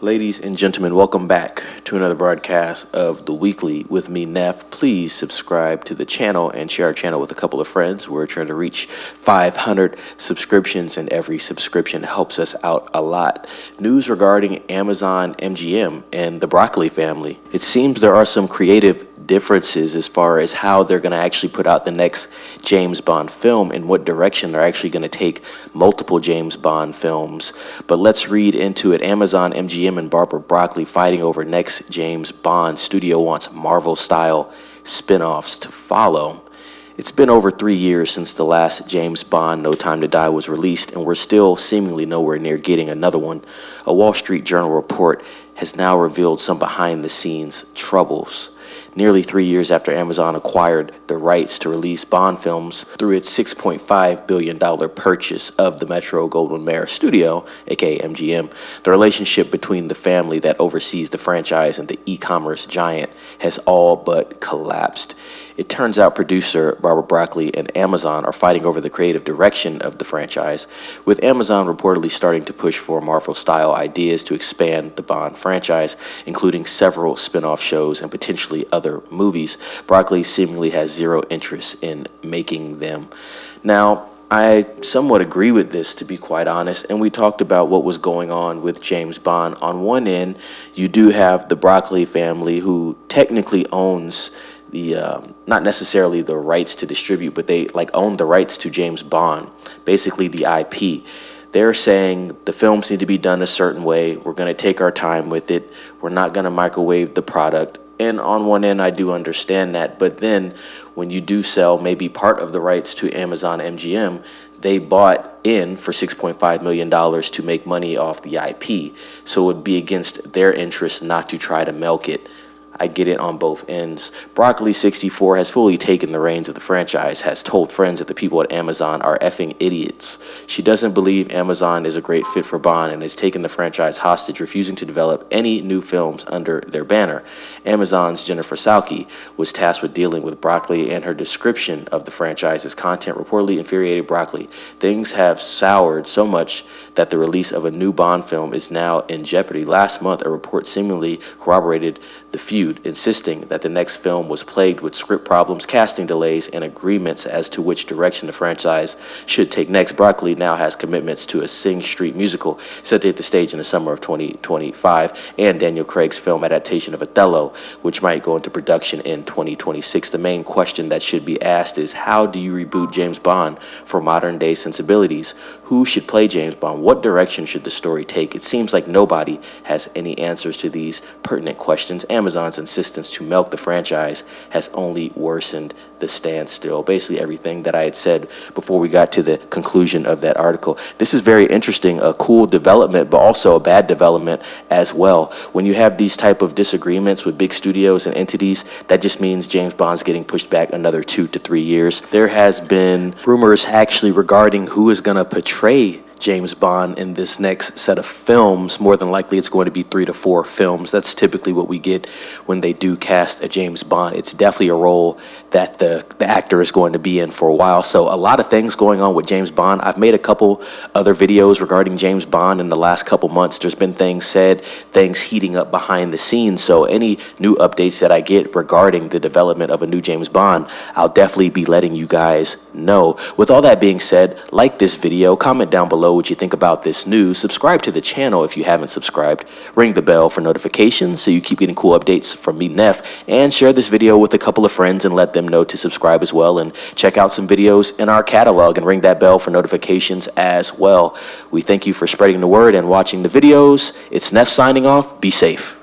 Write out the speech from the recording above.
Ladies and gentlemen, welcome back to another broadcast of The Weekly with me, Neff. Please subscribe to the channel and share our channel with a couple of friends. We're trying to reach 500 subscriptions, and every subscription helps us out a lot. News regarding Amazon MGM and the Broccoli family. It seems there are some creative differences as far as how they're going to actually put out the next James Bond film and what direction they're actually going to take multiple James Bond films. But let's read into it. Amazon, MGM, and Barbara Broccoli fighting over next James Bond. Studio wants Marvel-style spin-offs to follow. It's been over 3 years since the last James Bond, No Time to Die, was released, and we're still seemingly nowhere near getting another one. A Wall Street Journal report has now revealed some behind-the-scenes troubles. Nearly 3 years after Amazon acquired the rights to release Bond films through its $6.5 billion purchase of the Metro-Goldwyn-Mayer studio, aka MGM, the relationship between the family that oversees the franchise and the e-commerce giant has all but collapsed. It turns out producer Barbara Broccoli and Amazon are fighting over the creative direction of the franchise, with Amazon reportedly starting to push for Marvel-style ideas to expand the Bond franchise, including several spin-off shows and potentially other movies. Broccoli seemingly has zero interest in making them. Now, I somewhat agree with this, to be quite honest, and we talked about what was going on with James Bond. On one end, you do have the Broccoli family, who technically owns the not necessarily the rights to distribute, but they own the rights to James Bond, basically the IP. They're saying the films need to be done a certain way. We're going to take our time with it. We're not going to microwave the product. And on one end, I do understand that. But then when you do sell maybe part of the rights to Amazon MGM, they bought in for $6.5 million to make money off the IP. So it would be against their interest not to try to milk it. I get it on both ends. Broccoli 64 has fully taken the reins of the franchise, has told friends that the people at Amazon are effing idiots. She doesn't believe Amazon is a great fit for Bond and has taken the franchise hostage, refusing to develop any new films under their banner. Amazon's Jennifer Salke was tasked with dealing with Broccoli, and her description of the franchise's content reportedly infuriated Broccoli. Things have soured so much that the release of a new Bond film is now in jeopardy. Last month, a report seemingly corroborated the feud, insisting that the next film was plagued with script problems, casting delays, and agreements as to which direction the franchise should take next. Broccoli now has commitments to a Sing Street musical set to hit the stage in the summer of 2025, and Daniel Craig's film adaptation of Othello, which might go into production in 2026. The main question that should be asked is, how do you reboot James Bond for modern-day sensibilities? Who should play James Bond? What direction should the story take? It seems like nobody has any answers to these pertinent questions. Amazon's insistence to milk the franchise has only worsened the standstill. Basically everything that I had said before we got to the conclusion of that article. This is very interesting, a cool development, but also a bad development as well. When you have these type of disagreements with big studios and entities, that just means James Bond's getting pushed back another 2 to 3 years. There has been rumors actually regarding who is going to portray James Bond in this next set of films. More than likely it's going to be 3 to 4 films. That's typically what we get when they do cast a James Bond. It's definitely a role that the actor is going to be in for a while. So a lot of things going on with James Bond. I've made a couple other videos regarding James Bond in the last couple months. There's been things said, things heating up behind the scenes. So any new updates that I get regarding the development of a new James Bond, I'll definitely be letting you guys know. With all that being said, like this video, comment down below what you think about this news, subscribe to the channel if you haven't subscribed, ring the bell for notifications so you keep getting cool updates from me, Neff, and share this video with a couple of friends and let them know to subscribe as well, and check out some videos in our catalog and ring that bell for notifications as well. We thank you for spreading the word and watching the videos. It's Neff signing off. Be safe.